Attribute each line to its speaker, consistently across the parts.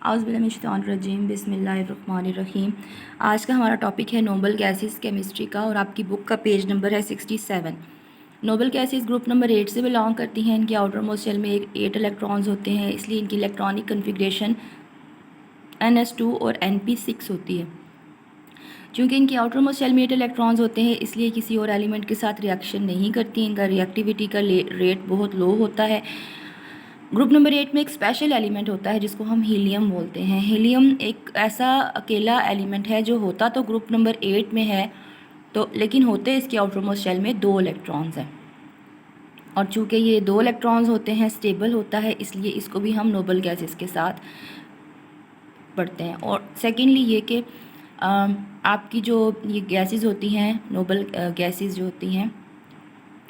Speaker 1: औज़ुबिल्लाहिमिनश्शैतानिर्रजीम बिस्मिल्लाहिर्रहमानिर्रहीम। आज का हमारा टॉपिक है नोबल गैसेस केमिस्ट्री का और आपकी बुक का पेज नंबर है 67। नोबल गैसेस ग्रुप नंबर 8 से बिलोंग करती हैं। इनके आउटर मोस्ट शेल में 8 इलेक्ट्रॉन्स होते हैं, इसलिए इनकी इलेक्ट्रॉनिक कन्फिग्रेशन NS2 और NP6 होती है। चूँकि इनके आउटर मोस्ट शेल में 8 इलेक्ट्रॉन्स होते हैं, इसलिए किसी और एलिमेंट के साथ रिएक्शन नहीं करती। इनका रिएक्टिविटी का रेट बहुत लो होता है। ग्रुप नंबर 8 में एक स्पेशल एलिमेंट होता है जिसको हम हीलियम बोलते हैं। हीलियम एक ऐसा अकेला एलिमेंट है जो होता तो ग्रुप नंबर 8 में है, तो लेकिन होते इसके आउटरमोस्ट शेल में 2 इलेक्ट्रॉन्स हैं, और चूँकि ये 2 इलेक्ट्रॉन्स होते हैं, स्टेबल होता है, इसलिए इसको भी हम नोबल गैसेस के साथ पढ़ते हैं। और सेकेंडली ये कि आपकी जो ये गैसेस होती हैं, नोबल गैसेस जो होती हैं,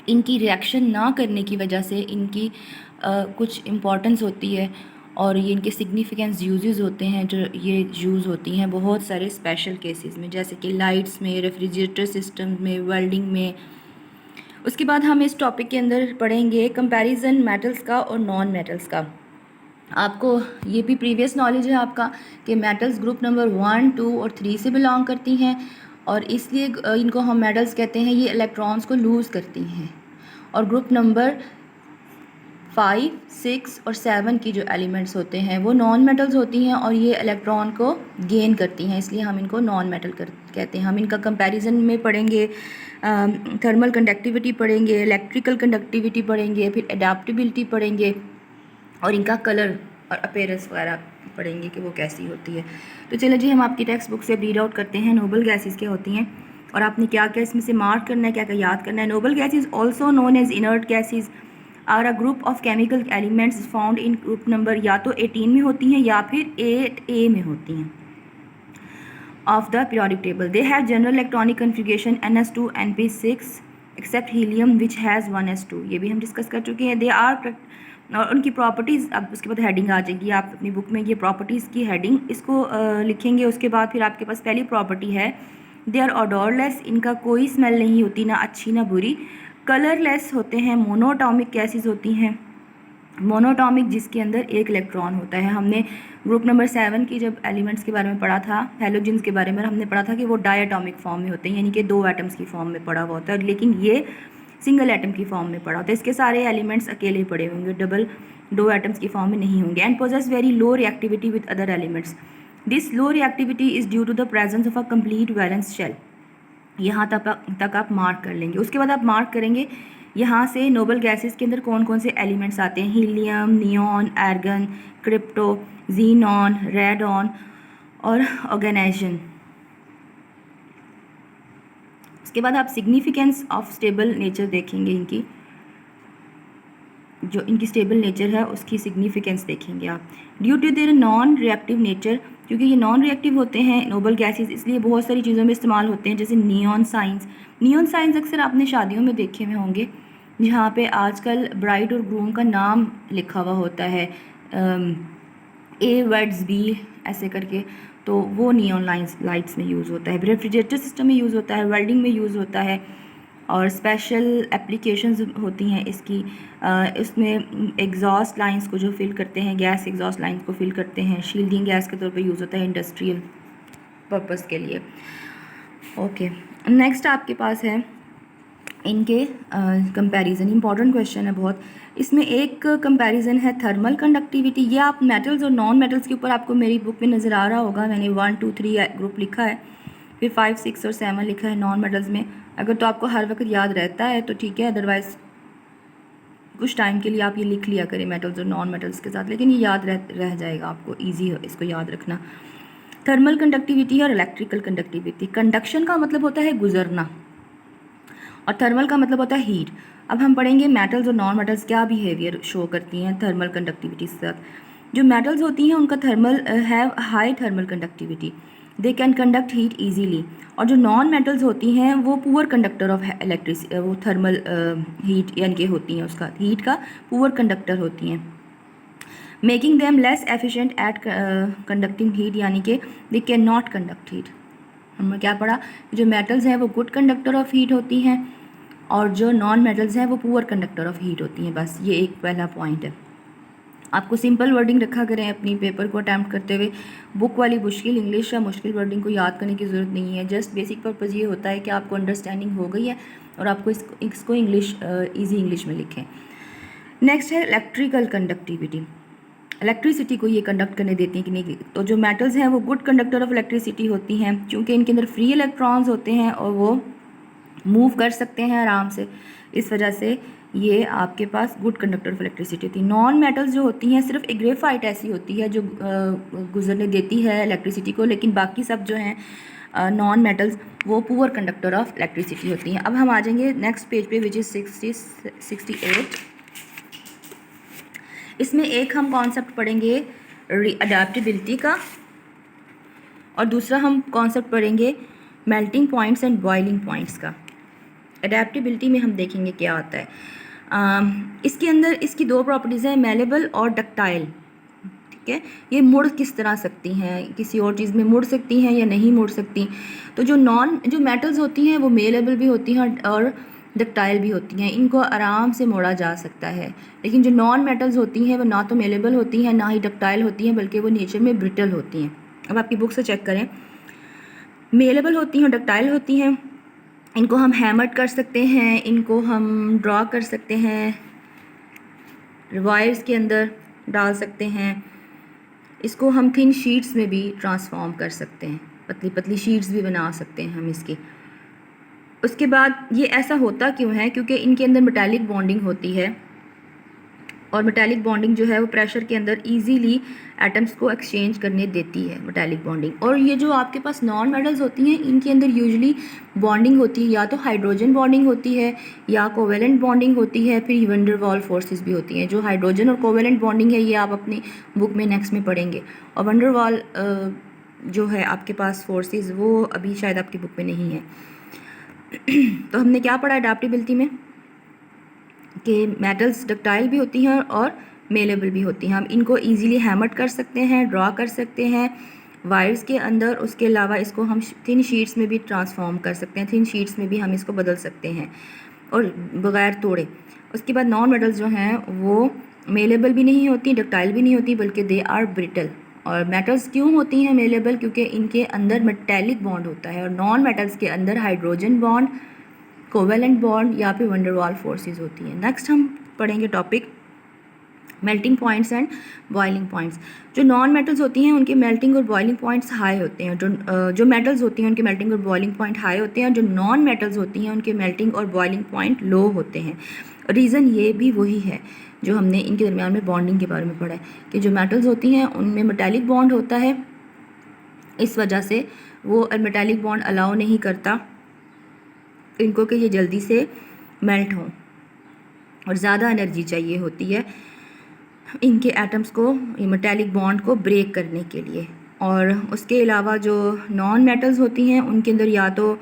Speaker 1: इनकी रिएक्शन ना करने की वजह से इनकी कुछ इम्पॉर्टेंस होती है और ये इनके सिग्निफिकेंस यूजेस होते हैं जो ये यूज़ होती हैं बहुत सारे स्पेशल केसेस में, जैसे कि लाइट्स में, रेफ्रिजरेटर सिस्टम में, वेल्डिंग में। उसके बाद हम इस टॉपिक के अंदर पढ़ेंगे कंपैरिजन मेटल्स का और नॉन मेटल्स का। आपको ये भी प्रीवियस नॉलेज है आपका कि मेटल्स ग्रुप नंबर 1, 2 और 3 से बिलोंग करती हैं, और इसलिए इनको हम मेटल्स कहते हैं। ये इलेक्ट्रॉन्स को लूज़ करती हैं। और ग्रुप नंबर 5, 6 और 7 की जो एलिमेंट्स होते हैं वो नॉन मेटल्स होती हैं और ये इलेक्ट्रॉन को गेन करती हैं, इसलिए हम इनको नॉन मेटल कहते हैं। हम इनका कंपैरिजन में पढ़ेंगे, थर्मल कंडक्टिविटी पढ़ेंगे, इलेक्ट्रिकल कंडक्टिविटी पढ़ेंगे, फिर एडाप्टेबिलिटी पढ़ेंगे और इनका कलर और अपीयरेंस वगैरह पढ़ेंगे कि वो कैसी होती है। तो चलिए जी, हम आपकी टेक्स्ट बुक से रीड आउट करते हैं नोबल गैसेस क्या होती हैं और आपने क्या क्या इसमें से मार्क करना है, क्या क्या याद करना है। Noble gases also known as inert gases are a group of chemical elements found in group number या तो 18 में होती हैं या फिर 8A में होती हैं of the periodic table. They have general electronic configuration NS2 NP6 except helium which has 1s2। ये भी हम डिस्कस कर चुके हैं। दे आर और उनकी प्रॉपर्टीज़, अब उसके बाद हेडिंग आ जाएगी। आप अपनी बुक में ये प्रॉपर्टीज़ की हेडिंग इसको लिखेंगे। उसके बाद फिर आपके पास पहली प्रॉपर्टी है दे आर ऑडोरलेस, इनका कोई स्मेल नहीं होती, ना अच्छी ना बुरी। कलरलेस होते हैं। मोनोटॉमिक गैसेस होती हैं। मोनोटॉमिक जिसके अंदर एक इलेक्ट्रॉन होता है। हमने ग्रुप नंबर 7 की जब एलिमेंट्स के बारे में पढ़ा था, हैलोजेंस के बारे में, हमने पढ़ा था कि वो डायटॉमिक फॉर्म में होते हैं, यानी कि 2 एटम्स की फॉर्म में पड़ा हुआ होता है, लेकिन ये सिंगल एटम की फॉर्म में पड़ा होता है। इसके सारे एलिमेंट्स अकेले पड़े होंगे, डबल 2 एटम्स की फॉर्म में नहीं होंगे। And possess very low reactivity with other elements. This low reactivity is due to the presence of a complete valence shell. यहाँ तक आप मार्क कर लेंगे। उसके बाद आप मार्क करेंगे यहाँ से नोबल गैसेस के अंदर कौन कौन से एलिमेंट्स आते हैं। Helium, neon, argon, krypton, xenon, radon और ऑर्गेनाइजन। उसके बाद आप सिग्निफिकेंस ऑफ स्टेबल नेचर देखेंगे। इनकी जो इनकी स्टेबल नेचर है उसकी सिग्निफिकेंस देखेंगे आप। Due to their non reactive nature, क्योंकि ये नॉन रिएक्टिव होते हैं नोबल गैसेस, इसलिए बहुत सारी चीज़ों में इस्तेमाल होते हैं, जैसे नियॉन साइंस। नियॉन साइंस अक्सर आपने शादियों में देखे हुए होंगे, जहाँ पे आजकल ब्राइड और ग्रूम का नाम लिखा हुआ होता है, A वर्ड्स B ऐसे करके, तो वो नियॉन लाइट्स में यूज़ होता है। रेफ्रिजरेटर सिस्टम में यूज़ होता है, वेल्डिंग में यूज़ होता है, और स्पेशल एप्लीकेशंस होती हैं इसकी। इसमें एग्जॉस्ट लाइंस को जो फिल करते हैं, गैस एग्जॉस्ट लाइंस को फिल करते हैं, शील्डिंग गैस के तौर पे यूज़ होता है इंडस्ट्रियल पर्पस के लिए। ओके, नेक्स्ट आपके पास है इनके कंपैरिजन। इंपॉर्टेंट क्वेश्चन है बहुत। इसमें एक कंपैरिजन है थर्मल कंडक्टिविटी। ये आप मेटल्स और नॉन मेटल्स के ऊपर आपको मेरी बुक में नज़र आ रहा होगा, मैंने 1, 2, 3 ग्रुप लिखा है, फिर 5, 6 और 7 लिखा है नॉन मेटल्स में। अगर तो आपको हर वक्त याद रहता है तो ठीक है, अदरवाइज़ कुछ टाइम के लिए आप ये लिख लिया करें मेटल्स और नॉन मेटल्स के साथ, लेकिन ये याद रह जाएगा आपको, ईजी है इसको याद रखना। थर्मल कंडक्टिविटी और इलेक्ट्रिकल कंडक्टिविटी। कंडक्शन का मतलब होता है गुजरना और थर्मल का मतलब होता है हीट। अब हम पढ़ेंगे मेटल्स और नॉन मेटल्स क्या बिहेवियर शो करती हैं थर्मल कंडक्टिविटी के साथ। जो मेटल्स होती हैं उनका thermal have high thermal conductivity, they can conduct heat easily. और जो नॉन मेटल्स होती हैं वो पुअर कंडक्टर ऑफ इलेक्ट्रिसिटी, वो थर्मल हीट यानी कि होती हैं, उसका हीट का पुअर कंडक्टर होती हैं, making them less efficient at conducting heat, यानी कि they can not conduct heat. हमने क्या पढ़ा, जो मेटल्स हैं वो गुड कंडक्टर ऑफ हीट होती हैं और जो नॉन मेटल्स हैं वो पुअर कंडक्टर ऑफ हीट होती हैं। बस ये एक पहला पॉइंट है। आपको सिंपल वर्डिंग रखा करें अपनी पेपर को अटैम्प्ट करते हुए। बुक वाली मुश्किल इंग्लिश या मुश्किल वर्डिंग को याद करने की ज़रूरत नहीं है। जस्ट बेसिक पर्पज़ ये होता है कि आपको अंडरस्टैंडिंग हो गई है और आपको इसको इंग्लिश ईजी इंग्लिश में लिखें। नेक्स्ट है इलेक्ट्रिकल कंडक्टिविटी। इलेक्ट्रिसिटी को ये कंडक्ट करने देती हैं कि नहीं। तो जो मेटल्स हैं वो गुड कंडक्टर ऑफ इलेक्ट्रिसिटी होती हैं, क्योंकि इनके अंदर फ्री इलेक्ट्रॉन्स होते हैं और वो मूव कर सकते हैं आराम से। इस वजह से ये आपके पास गुड कंडक्टर ऑफ इलेक्ट्रिसिटी होती है। नॉन मेटल्स जो होती हैं, सिर्फ एक ग्रेफाइट ऐसी होती है जो गुजरने देती है इलेक्ट्रिसिटी को, लेकिन बाकी सब जो हैं नॉन मेटल्स वो पुअर कंडक्टर ऑफ इलेक्ट्रिसिटी होती हैं। अब हम आ जाएंगे नेक्स्ट पेज पे विच इज़ 68। इसमें एक हम कॉन्सेप्ट पढ़ेंगे अडेप्टेबिलिटी का और दूसरा हम कॉन्सेप्ट पढ़ेंगे melting points and boiling points का। अडेप्टेबिलिटी में हम देखेंगे क्या होता है। इसके अंदर इसकी दो प्रॉपर्टीज़ हैं, मेलेबल और डक्टाइल। ठीक है, ये मुड़ किस तरह सकती हैं, किसी और चीज़ में मुड़ सकती हैं या नहीं मुड़ सकती। तो जो मेटल्स होती हैं वो मेलेबल भी होती हैं और डक्टाइल भी होती हैं, इनको आराम से मोड़ा जा सकता है। लेकिन जो नॉन मेटल्स होती हैं वो ना तो मेलेबल होती हैं ना ही डक्टाइल होती हैं, बल्कि वो नेचर में ब्रिटल होती हैं। अब आपकी बुक से चेक करें, मेलेबल होती हैं और डक्टाइल होती हैं। इनको हम हैमर्ड कर सकते हैं, इनको हम ड्रॉ कर सकते हैं, वायर्स के अंदर डाल सकते हैं, इसको हम थिन शीट्स में भी ट्रांसफॉर्म कर सकते हैं, पतली पतली शीट्स भी बना सकते हैं हम इसकी। उसके बाद ये ऐसा होता क्यों है, क्योंकि इनके अंदर मेटालिक बॉन्डिंग होती है और मेटालिक बॉन्डिंग जो है वो प्रेशर के अंदर इजीली एटम्स को एक्सचेंज करने देती है मेटालिक बॉन्डिंग। और ये जो आपके पास नॉन मेटल्स होती हैं इनके अंदर यूजुअली बॉन्डिंग होती है, या तो हाइड्रोजन बॉन्डिंग होती है या कोवेलेंट बॉन्डिंग होती है, फिर वैन डर वाल्स फोर्सेस भी होती हैं। जो हाइड्रोजन और कोवेलेंट बॉन्डिंग है ये आप अपनी बुक में नेक्स्ट में पढ़ेंगे, और वैन डर वाल जो है आपके पास फोर्सेस वो अभी शायद आपकी बुक में नहीं है। तो हमने क्या पढ़ा अडेप्टेबिलिटी में कि मेटल्स डक्टाइल भी होती हैं और मेलेबल भी होती हैं। हम इनको इजीली हैमर्ड कर सकते हैं, ड्रॉ कर सकते हैं वायर्स के अंदर। उसके अलावा इसको हम थिन शीट्स में भी ट्रांसफॉर्म कर सकते हैं, थिन शीट्स में भी हम इसको बदल सकते हैं और बग़ैर तोड़े। उसके बाद नॉन मेटल्स जो हैं वो मेलेबल भी नहीं होती, डक्टाइल भी नहीं होती, बल्कि दे आर ब्रिटल। और मेटल्स क्यों होती हैं मेलेबल, क्योंकि इनके अंदर मेटेलिक बॉन्ड होता है, और नॉन मेटल्स के अंदर हाइड्रोजन बॉन्ड, कोवेलेंट बॉन्ड या फिर वैन डर वाल्स फोर्सेस होती हैं। नेक्स्ट हम पढ़ेंगे topic melting points and boiling points. जो नॉन मेटल्स होती हैं उनके मेल्टिंग और बॉइलिंग पॉइंट्स हाई होते हैं। जो मेटल्स होती हैं उनके मेल्टिंग और बॉइलिंग पॉइंट हाई होते हैं, और जो नॉन मेटल्स होती हैं उनके मेल्टिंग और बॉइलिंग पॉइंट लो होते हैं। रीज़न ये भी वही है जो हमने इनके दरमियान में बॉन्डिंग के बारे में पढ़ा है कि जो मेटल्स होती हैं उनमें मेटालिक बॉन्ड होता है, इस वजह से वो मेटालिक बॉन्ड अलाउ नहीं करता इनको कि ये जल्दी से मेल्ट हों, और ज़्यादा एनर्जी चाहिए होती है इनके एटम्स को ये मेटालिक बॉन्ड को ब्रेक करने के लिए। और उसके अलावा जो नॉन मेटल्स होती हैं उनके अंदर या तो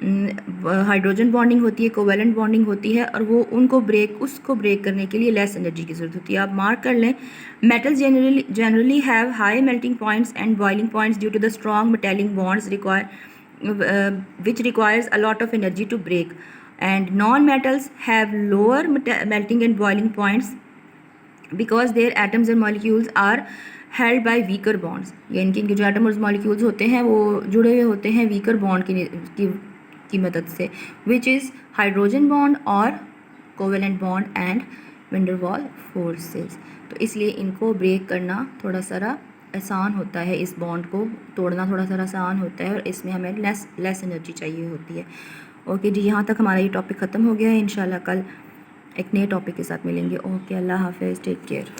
Speaker 1: हाइड्रोजन बॉन्डिंग होती है, कोवेलेंट बॉन्डिंग होती है, और वो उसको ब्रेक करने के लिए लेस एनर्जी की ज़रूरत होती है। आप मार्क कर लें, metals generally have high melting points and boiling points due to the strong metallic bonds which requires a lot of energy to break, and non-metals have lower melting and boiling points because their atoms and molecules are held by weaker bonds। यानी कि इनके जो atom और molecules होते हैं वो जुड़े हुए होते हैं वीकर बॉन्ड की मदद से, विच इज़ हाइड्रोजन बॉन्ड और covalent bond and van der Waals forces. तो इसलिए इनको ब्रेक करना थोड़ा सा आसान होता है, इस बॉन्ड को तोड़ना थोड़ा सा आसान होता है, और इसमें हमें लेस एनर्जी चाहिए होती है। ओके जी, यहाँ तक हमारा ये टॉपिक ख़त्म हो गया है। इंशाल्लाह कल एक नए टॉपिक के साथ मिलेंगे। ओके, अल्लाह हाफ़िज़, टेक केयर।